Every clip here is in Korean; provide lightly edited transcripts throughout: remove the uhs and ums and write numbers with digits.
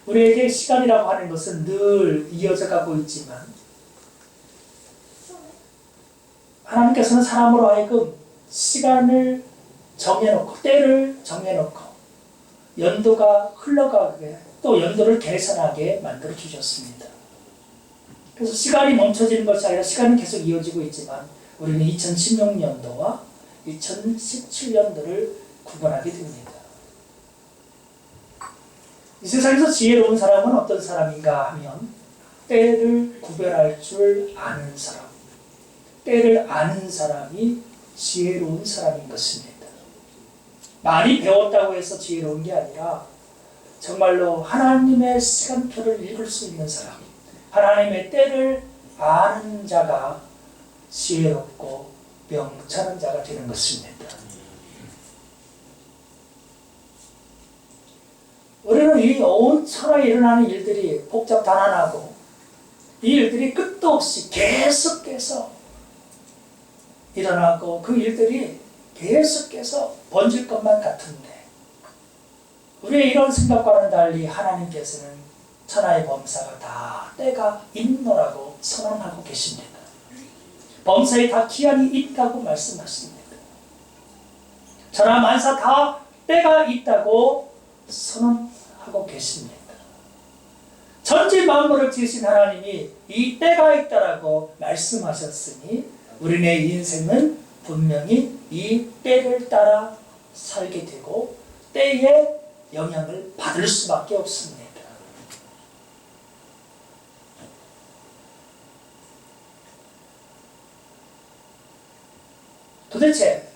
우리에게 시간이라고 하는 것은 늘 이어져 가고 있지만 하나님께서는 사람으로 하여금 시간을 정해놓고 때를 정해놓고 연도가 흘러가게 또 연도를 계산하게 만들어 주셨습니다. 그래서 시간이 멈춰지는 것이 아니라 시간은 계속 이어지고 있지만 우리는 2016년도와 2017년도를 구분하게 됩니다. 이 세상에서 지혜로운 사람은 어떤 사람인가 하면 때를 구별할 줄 아는 사람, 때를 아는 사람이 지혜로운 사람인 것입니다. 많이 배웠다고 해서 지혜로운 게 아니라 정말로 하나님의 시간표를 읽을 수 있는 사람, 하나님의 때를 아는 자가 지혜롭고 명철한 자가 되는 것입니다. 우리는 이 온 천하에 일어나는 일들이 복잡단안하고 이 일들이 끝도 없이 계속해서 일어나고 그 일들이 계속해서 번질 것만 같은데 우리의 이런 생각과는 달리 하나님께서는 천하의 범사가 다 때가 있노라고 선언하고 계십니다. 범사에 다 기한이 있다고 말씀하십니다. 천하 만사 다 때가 있다고 선언하고 계십니다. 천지 만물을 지으신 하나님이 이 때가 있다라고 말씀하셨으니 우리네 인생은 분명히 이 때를 따라 살게 되고 때의 영향을 받을 수밖에 없습니다. 도대체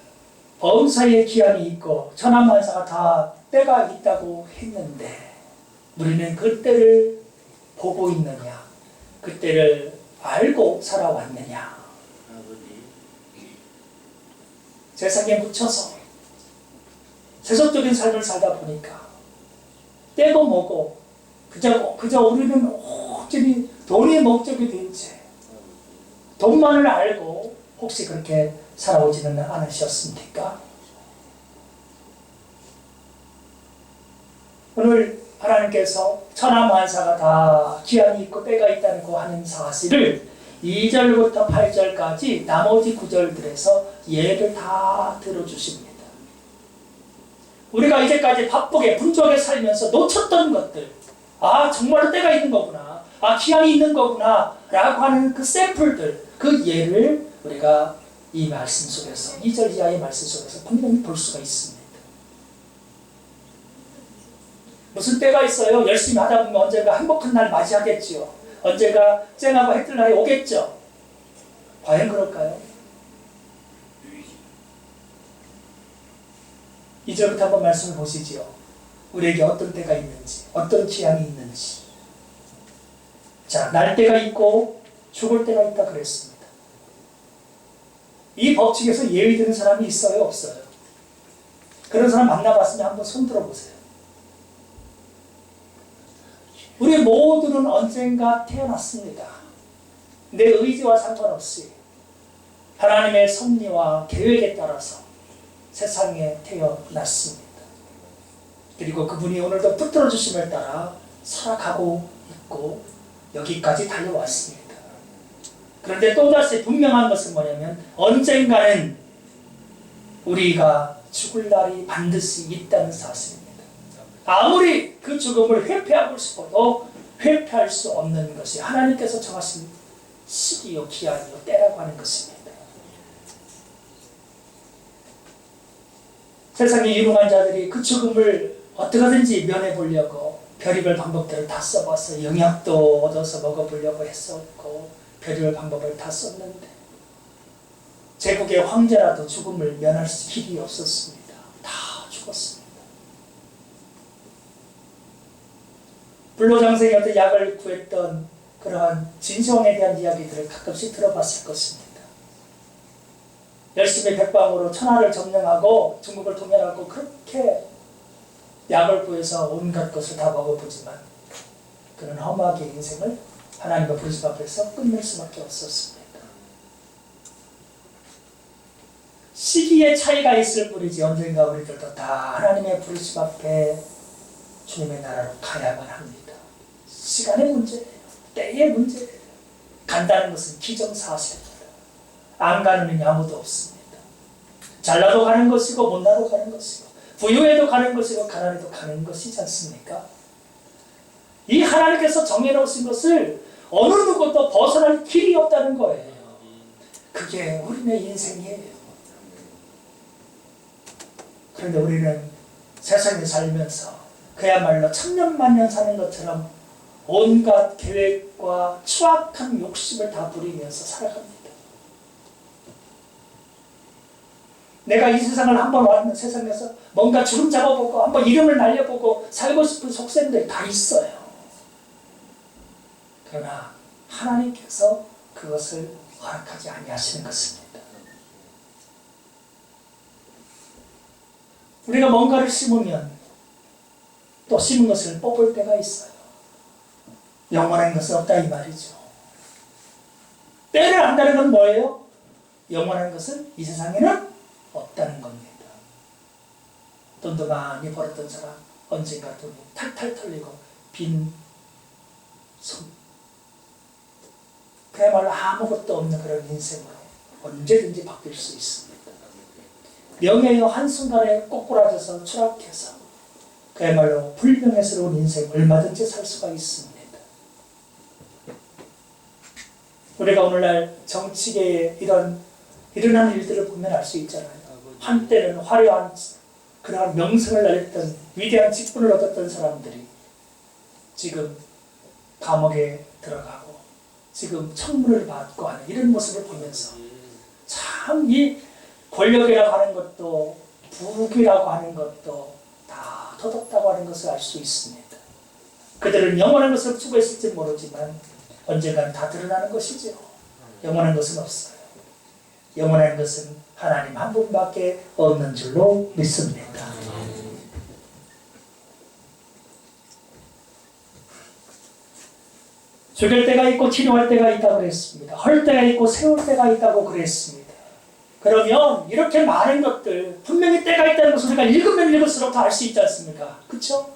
범사에 기한이 있고 천하만사가 다 때가 있다고 했는데 우리는 그 때를 보고 있느냐, 그 때를 알고 살아왔느냐. 세상에 묻혀서 세속적인 삶을 살다 보니까 때고 뭐고 그저 우리는 온전히 돈이 목적이 된 채 돈만을 알고 혹시 그렇게 살아오지는 않으셨습니까? 오늘 하나님께서 천하만사가 다 기한이 있고 때가 있다고 하는 사실을 2절부터 8절까지 나머지 구절들에서 예를 다 들어주십니다. 우리가 이제까지 바쁘게 분주하게 살면서 놓쳤던 것들, 아 정말로 때가 있는 거구나, 아 기한이 있는 거구나 라고 하는 그 샘플들, 그 예를 우리가 이 말씀 속에서 2절 이하의 말씀 속에서 분명히 볼 수가 있습니다. 무슨 때가 있어요? 열심히 하다 보면 언젠가 행복한 날 맞이하겠지요. 언젠가 쨍하고 해뜰 날이 오겠죠. 과연 그럴까요? 2절부터 한번 말씀을 보시지요. 우리에게 어떤 때가 있는지, 어떤 기한이 있는지. 자, 날 때가 있고 죽을 때가 있다 그랬습니다. 이 법칙에서 예의 드는 사람이 있어요? 없어요? 그런 사람 만나봤으면 한번 손 들어보세요. 우리 모두는 언젠가 태어났습니다. 내 의지와 상관없이 하나님의 섭리와 계획에 따라서 세상에 태어났습니다. 그리고 그분이 오늘도 붙들어 주심을 따라 살아가고 있고 여기까지 달려왔습니다. 그런데 또다시 분명한 것은 뭐냐면 언젠가는 우리가 죽을 날이 반드시 있다는 사실입니다. 아무리 그 죽음을 회피하고 싶어도 회피할 수 없는 것이 하나님께서 정하신 시기요 기한이요 때라고 하는 것입니다. 세상에 유능한 자들이 그 죽음을 어떻게든지 면해보려고 별의별 방법들을 다 써봐서 영약도 얻어서 먹어보려고 했었고 별의별 방법을 다 썼는데 제국의 황제라도 죽음을 면할 길이 없었습니다. 다 죽었습니다. 불로장생이 어떤 약을 구했던 그러한 진성에 대한 이야기들을 가끔씩 들어봤을 것입니다. 열심히 백방으로 천하를 점령하고 중국을 통일하고 그렇게 약을 구해서 온갖 것을 다 먹어보지만 그는 험하게 인생을 하나님과 부르심 앞에서 끝낼 수밖에 없었습니다. 시기의 차이가 있을 뿐이지 언젠가 우리들도 다 하나님의 부르심 앞에 주님의 나라로 가야만 합니다. 시간의 문제예요. 때의 문제예요. 간다는 것은 기정사실입니다. 안 가는 이는 아무도 없습니다. 잘나도 가는 것이고 못나도 가는 것이고 부유해도 가는 것이고 가난해도 가는 것이지 않습니까? 이 하나님께서 정해놓으신 것을 어느 누구도 벗어날 길이 없다는 거예요. 그게 우리의 인생이에요. 그런데 우리는 세상에 살면서 그야말로 천년만년 사는 것처럼 온갖 계획과 추악한 욕심을 다 부리면서 살아갑니다. 내가 이 세상을 한번 왔는 세상에서 뭔가 주름 잡아보고 한번 이름을 날려보고 살고 싶은 속셈들이 다 있어요. 그러나 하나님께서 그것을 허락하지 아니하시는 것입니다. 우리가 뭔가를 심으면 또 심은 것을 뽑을 때가 있어요. 영원한 것은 없다 이 말이죠. 때를 안다는 건 뭐예요? 영원한 것은 이 세상에는 없다는 겁니다. 돈도 많이 벌었던 사람 언젠가 돈이 탈탈 털리고 빈 손, 그야말로 아무것도 없는 그런 인생으로 언제든지 바뀔 수 있습니다. 명예의 한순간에 꼬꾸라져서 추락해서 그야말로 불명예스러운 인생 얼마든지 살 수가 있습니다. 우리가 오늘날 정치계에 일어나는 일들을 보면 알 수 있잖아요. 한때는 화려한 그러한 명성을 날렸던 위대한 직분을 얻었던 사람들이 지금 감옥에 들어가고 지금 청문을 받고 하는 이런 모습을 보면서 참 이 권력이라고 하는 것도 부귀라고 하는 것도 다 더덥다고 하는 것을 알 수 있습니다. 그들은 영원한 것을 추구했을지 모르지만 언젠간 다 드러나는 것이죠. 영원한 것은 없어요. 영원한 것은 하나님 한 분밖에 없는 줄로 믿습니다. 죽일 때가 있고 치료할 때가 있다고 그랬습니다. 헐 때가 있고 세울 때가 있다고 그랬습니다. 그러면 이렇게 많은 것들 분명히 때가 있다는 것을 우리가 읽으면 읽을수록 더 알 수 있지 않습니까? 그렇죠?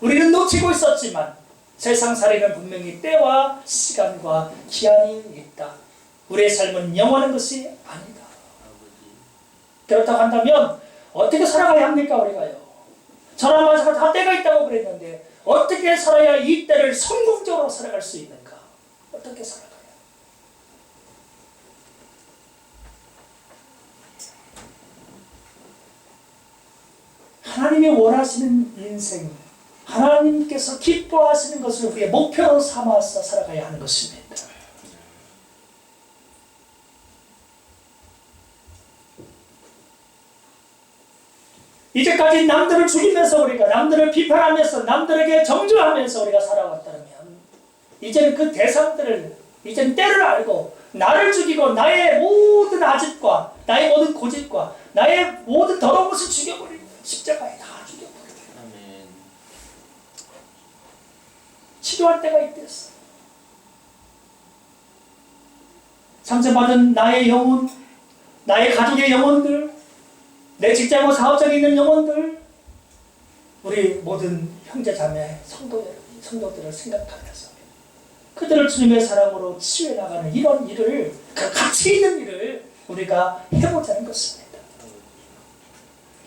우리는 놓치고 있었지만 세상살이는 분명히 때와 시간과 기한이 있다. 우리의 삶은 영원한 것이 아니다. 그렇다고 한다면 어떻게 살아가야 합니까? 우리가요. 저라면서 다 때가 있다고 그랬는데 어떻게 살아야 이 때를 성공적으로 살아갈 수 있는가? 어떻게 살아가야? 하나님이 원하시는 인생, 하나님께서 기뻐하시는 것을 우리의 목표로 삼아서 살아가야 하는 것입니다. 이제까지 남들을 죽이면서 우리가 남들을 비판하면서 남들에게 정죄하면서 우리가 살아왔다면 이제는 그 대상들을 이제는 때를 알고 나를 죽이고 나의 모든 아집과 나의 모든 고집과 나의 모든 더러운 것을 죽여버리고 십자가에 다 죽여버리고 치료할 때가 있댔어. 상처받은 나의 영혼, 나의 가족의 영혼들, 내 직장과 사업장에 있는 영혼들, 우리 모든 형제자매 성도들을 생각하면서 그들을 주님의 사랑으로 치유해 나가는 이런 일을, 그 가치 있는 일을 우리가 해보자는 것입니다.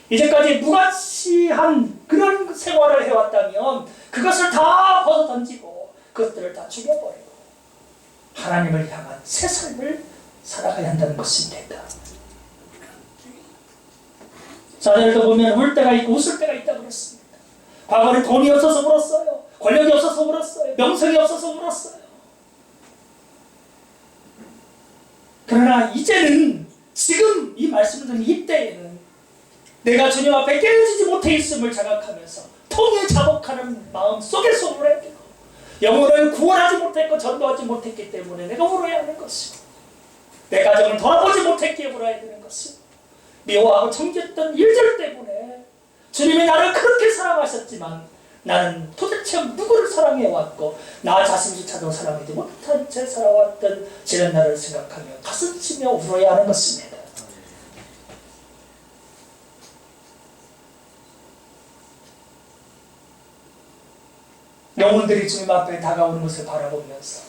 이제까지 무가치한 그런 생활을 해왔다면 그것을 다 벗어 던지고 그것들을 다 죽여버리고 하나님을 향한 새 삶을 살아가야 한다는 것입니다. 자녀들도 보면 울 때가 있고 웃을 때가 있다고 그랬습니다. 과거는 돈이 없어서 울었어요. 권력이 없어서 울었어요. 명성이 없어서 울었어요. 그러나 이제는 지금 이 말씀을 듣는 이때에는 내가 주님 앞에 깨어지지 못해 있음을 자각하면서 통에 자복하는 마음 속에서 울어야 되고 영혼을 구원하지 못했고 전도하지 못했기 때문에 내가 울어야 하는 것이고 내 가정을 돌아보지 못했기에 울어야 되는 것이고 미워하고 정죄했던 일들 때문에 주님이 나를 그렇게 사랑하셨지만 나는 도대체 누구를 사랑해왔고 나 자신조차도 사랑하지 못한 채 살아왔던 지난 날을 생각하며 가슴치며 울어야 하는 것입니다. 영혼들이 주님 앞에 다가오는 것을 바라보면서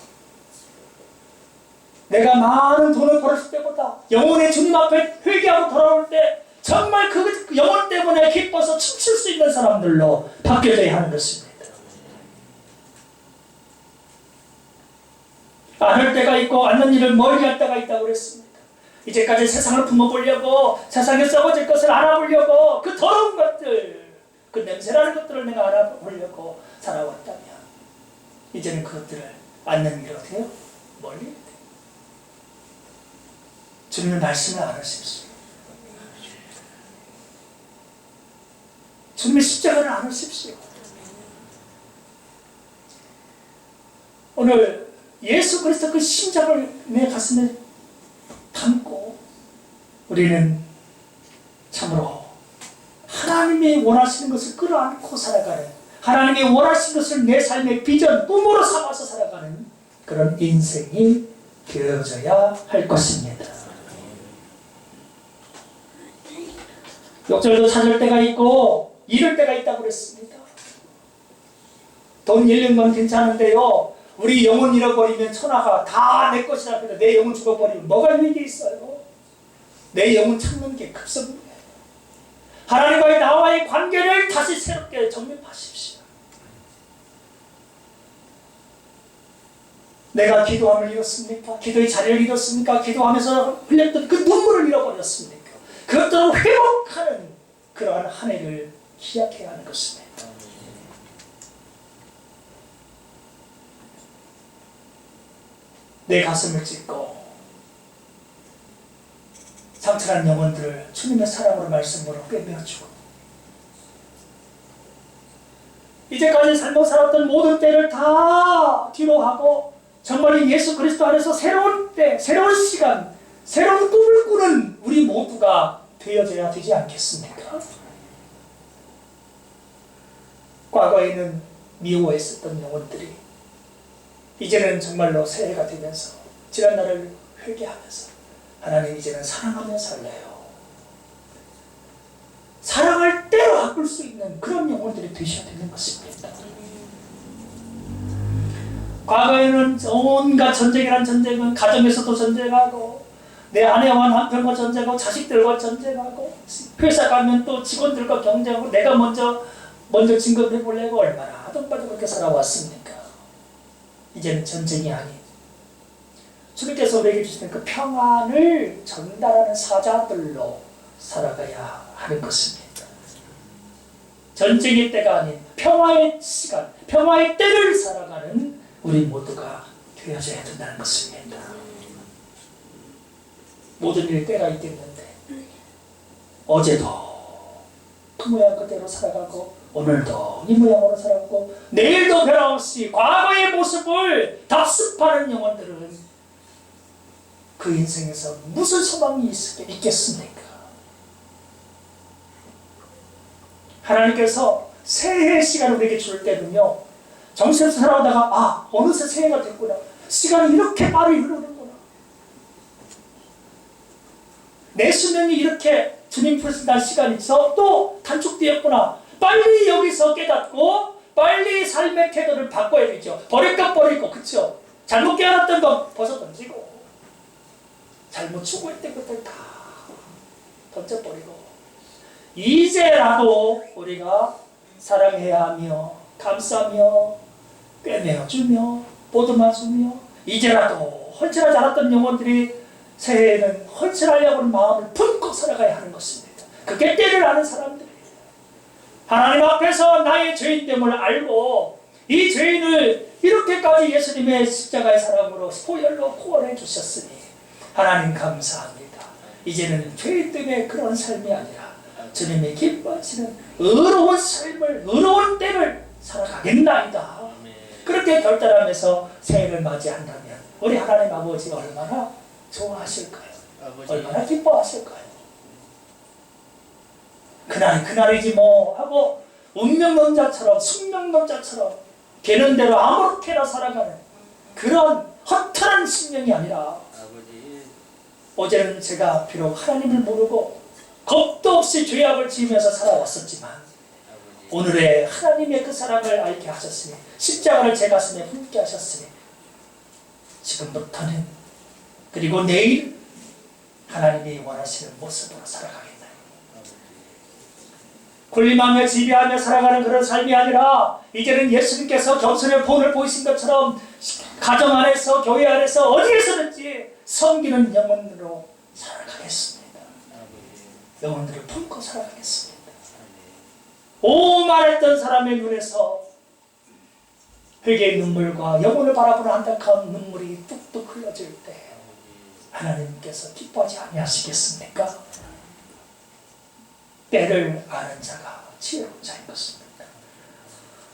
내가 많은 돈을 벌었을 때보다 영혼의 주님 앞에 회개하고 돌아올 때 정말 그 영혼 때문에 기뻐서 춤출 수 있는 사람들로 바뀌어져야 하는 것입니다. 안 할 때가 있고 않는 일을 멀리 할 때가 있다고 그랬습니다. 이제까지 세상을 품어보려고 세상에 썩어질 것을 알아보려고 그 더러운 것들, 그 냄새나는 것들을 내가 알아보려고 살아왔다면 이제는 그것들을 않는 일이 어때요? 멀리 해야 돼요. 주님의 말씀을 안 하십시오. 주님의 십자가를 안 하십시오. 오늘 예수 그리스도 그 심장을 내 가슴에 담고 우리는 참으로 하나님이 원하시는 것을 끌어안고 살아가는, 하나님이 원하시는 것을 내 삶의 비전, 꿈으로 삼아서 살아가는 그런 인생이 되어져야 할 것입니다. 욕설도 찾을 때가 있고 잃을 때가 있다고 그랬습니다. 돈 잃는 건 괜찮은데요, 우리 영혼 잃어버리면 천하가 다 내 것이라 해도 내 영혼 죽어버리면 뭐가 유익이 있어요? 내 영혼 찾는 게 급선무예요. 하나님과의 나와의 관계를 다시 새롭게 정립하십시오. 내가 기도함을 잃었습니까? 기도의 자리를 잃었습니까? 기도하면서 흘렸던 그 눈물을 잃어버렸습니까? 그것들을 회복하는 그러한 한 해를 기약해야 하는 것입니다. 내 가슴을 찢고 상처난 영혼들을 주님의 사랑으로 말씀으로 꿰매어주고 이제까지 삶을 살았던 모든 때를 다 뒤로 하고 정말 예수 그리스도 안에서 새로운 때, 새로운 시간, 새로운 꿈을 꾸는 우리 모두가 되어져야 되지 않겠습니까? 과거에는 미워했었던 영혼들이 이제는 정말로 새해가 되면서 지난 날을 회개하면서 하나님 이제는 사랑하며 살래요. 사랑할 때로 바꿀 수 있는 그런 영혼들이 되셔야 되는 것입니다. 과거에는 온갖 전쟁이란 전쟁은 가정에서도 전쟁하고 내 아내와 남편과 전쟁하고 자식들과 전쟁하고 회사 가면 또 직원들과 경쟁하고 내가 먼저 진급해 보려고 얼마나 아동바도 그렇게 살아왔습니까? 이제는 전쟁이 아닌 주님께서 우리에게 주시는 그 평안을 전달하는 사자들로 살아가야 하는 것입니다. 전쟁의 때가 아닌 평화의 시간, 평화의 때를 살아가는 우리 모두가 되어져야 된다는 것입니다. 모든 일 때가 있겠는데 어제도 그 모양 그대로 살아가고 오늘도 이 모양으로 살아가고 내일도 변함없이 과거의 모습을 답습하는 영혼들은 그 인생에서 무슨 소망이 있겠습니까? 하나님께서 새해 시간을 우리에게 줄 때는요, 정신에서 살아오다가 어느새 새해가 됐구나, 시간이 이렇게 빠르게 흐르는구나, 내 수명이 이렇게 주님 앞에서 날 시간이 있어 또 단축되었구나, 빨리 여기서 깨닫고 빨리 삶의 태도를 바꿔야 되죠. 버릴 것 버리고, 그쵸? 잘못 깨어났던 거 벗어던지고 잘못 추구했던 것들 다 던져버리고 이제라도 우리가 사랑해야 하며 감싸며 꿰매어주며 보듬어주며 이제라도 헐칠하지 않았던 영혼들이 새해에는 헐칠하려고 하는 마음을 품고 살아가야 하는 것입니다. 그게 때를 아는 사람들이에요. 하나님 앞에서 나의 죄인됨을 알고 이 죄인을 이렇게까지 예수님의 십자가의 사랑으로 보혈로 구원해 주셨으니 하나님 감사합니다. 이제는 죄인 때문에 그런 삶이 아니라 주님이 기뻐하시는 의로운 삶을, 의로운 때를 살아가겠나이다. 그렇게 결단하면서 새해를 맞이한다면 우리 하나님 아버지가 얼마나 좋아하실까요? 얼마나 기뻐하실까요? 그날이지 뭐 하고 운명론자처럼 숙명론자처럼 되는 대로 아무렇게나 살아가는 그런 허탈한 심령이 아니라 어제는 제가 비록 하나님을 모르고 겁도 없이 죄악을 지으면서 살아왔었지만 오늘의 하나님의 그 사랑을 알게 하셨으니 십자가를 제 가슴에 품게 하셨으니 지금부터는 그리고 내일 하나님이 원하시는 모습으로 살아가겠다. 군림하며 지배하며 살아가는 그런 삶이 아니라 이제는 예수님께서 겸손의 본을 보이신 것처럼 가정 안에서 교회 안에서 어디에서든지 섬기는 영혼으로 살아가겠습니다. 영혼들을 품고 살아가겠습니다. 오만했던 사람의 눈에서 회개의 눈물과 영혼을 바라보는 안타까운 눈물이 뚝뚝 흘러질 때 하나님께서 기뻐하지 아니하시겠습니까? 때를 아는 자가 지혜로운 자인 것입니다.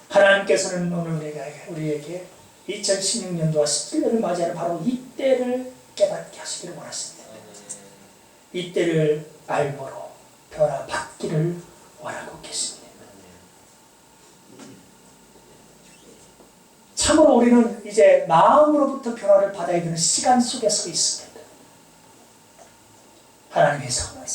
하나님께서는 오늘 우리에게 2016년도와 17년을 맞이하는 바로 이 때를 깨닫게 하시기를 원하십니다. 이 때를 알므로 변화받기를 원하고 계십니다. 참으로 우리는 이제 마음으로부터 변화를 받아야 되는 시간 속에 서 있습니다.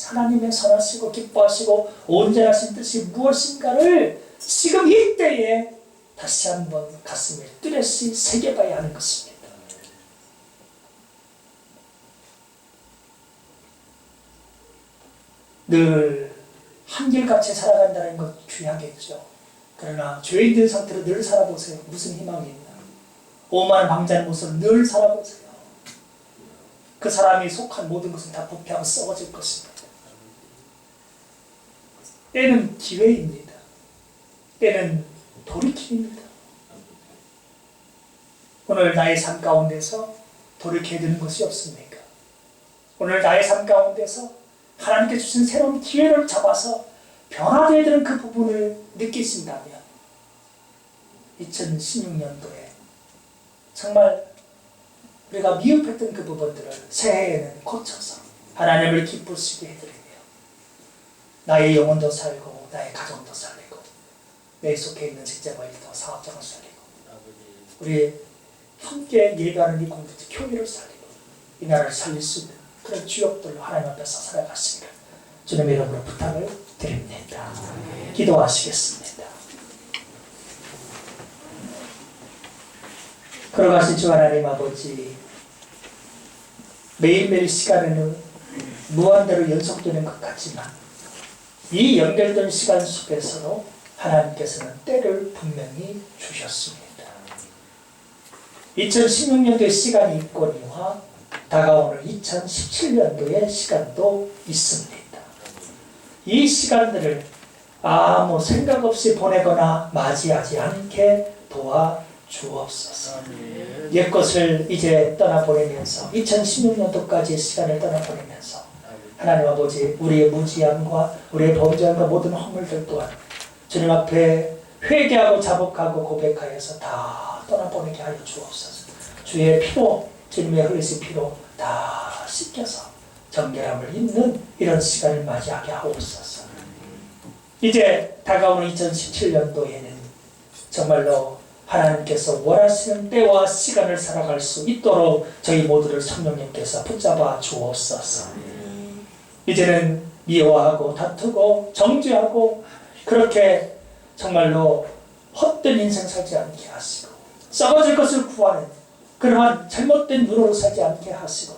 하나님의 선하시고 기뻐하시고 온전하신 뜻이 무엇인가를 지금 이때에 다시 한번 가슴에 뚜렷이 새겨봐야 하는 것입니다. 늘 한결같이 살아간다는 것 귀하겠죠. 그러나 죄인된 상태로 늘 살아보세요. 무슨 희망이 있나? 오만한 방자의 모습으로 늘 살아보세요. 그 사람이 속한 모든 것은 다 부패하고 썩어질 것입니다. 때는 기회입니다. 때는 돌이킴입니다. 오늘 나의 삶 가운데서 돌이켜야 되는 것이 없습니까? 오늘 나의 삶 가운데서 하나님께 주신 새로운 기회를 잡아서 변화되어야 되는 그 부분을 느끼신다면 2016년도에 정말 우리가 미흡했던 그 부분들을 새해에는 고쳐서 하나님을 기쁘시게 해드리며 나의 영혼도 살고 나의 가정도 살리고 내 속에 있는 직장과 일도 사업장을 살리고 우리 함께 예배하는 이 공동체 교회를 살리고 이 나라를 살릴 수 있는 그런 주역들로 하나님 앞에서 살아가시기를 주님의 이름으로 부탁을 드립니다. 기도하시겠습니다. 걸어가신 주 하나님 아버지, 매일매일 시간에는 무한대로 연속되는 것 같지만 이 연결된 시간 속에서도 하나님께서는 때를 분명히 주셨습니다. 2016년도의 시간이 있거니와 다가오는 2017년도의 시간도 있습니다. 이 시간들을 아무 생각 없이 보내거나 맞이하지 않게 도와주옵소서. 옛것을 이제 떠나보내면서 2016년도까지의 시간을 떠나보내면서 하나님 아버지, 우리의 무지함과 우리의 범죄함과 모든 허물들 또한 주님 앞에 회개하고 자복하고 고백하여서 다 떠나보내게 하여 주옵소서. 주의 피로, 주님의 흘리신 피로 다 씻겨서 정결함을 입는 이런 시간을 맞이하게 하옵소서. 이제 다가오는 2017년도에는 정말로 하나님께서 원하시는 때와 시간을 살아갈 수 있도록 저희 모두를 성령님께서 붙잡아 주옵소서. 이제는 미워하고 다투고 정죄하고 그렇게 정말로 헛된 인생 살지 않게 하시고 썩어질 것을 구하는 그러한 잘못된 눈으로 살지 않게 하시고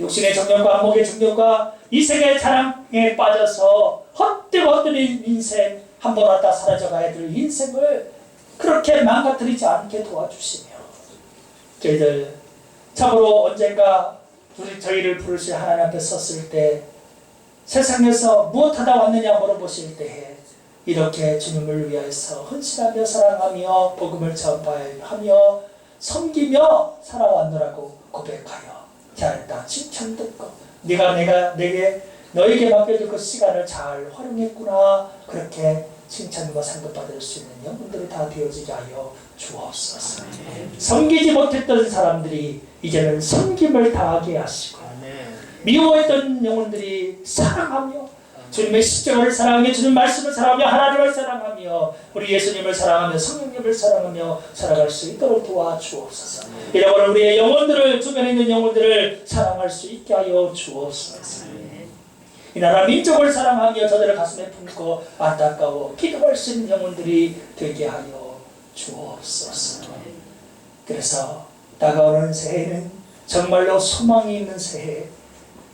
육신의 정욕과 안목의 정욕과 이생의 자랑에 빠져서 헛된 인생 한 번 왔다 사라져가야 될 인생을 그렇게 망가뜨리지 않게 도와주시며 저희들 참으로 언젠가 저희를 부르실 하나님 앞에 섰을 때 세상에서 무엇하다 왔느냐 물어보실 때에 이렇게 주님을 위하여서 헌신하며 사랑하며 복음을 전파하며 섬기며 살아왔노라고 고백하여 잘했다 칭찬 듣고 내게 너에게 맡겨줄 그 시간을 잘 활용했구나 그렇게 칭찬과 상급받을 수 있는 영혼들이 다 되어지게 하여 주옵소서. 섬기지 못했던 사람들이 이제는 섬김을 다하게 하시고 미워했던 영혼들이 사랑하며 주님의 십자가를 사랑하며 주님 말씀을 사랑하며 하나님을 사랑하며 우리 예수님을 사랑하며 성령님을 사랑하며 살아갈 수 있도록 도와주옵소서. 이러므로 우리의 영혼들을 주변에 있는 영혼들을 사랑할 수 있게 하여 주옵소서. 이 나라 민족을 사랑하며 저들을 가슴에 품고 안타까워 기도할 수 있는 영혼들이 되게 하여 주옵소서. 그래서 다가오는 새해는 정말로 소망이 있는 새해,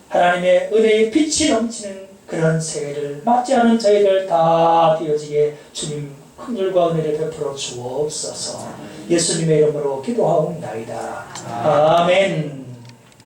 하나님의 은혜의 빛이 넘치는 그런 새해를 맞이하는 저희들 다 되어지게 주님 긍휼과 은혜를 베풀어 주옵소서. 예수님의 이름으로 기도하옵나이다. 아멘.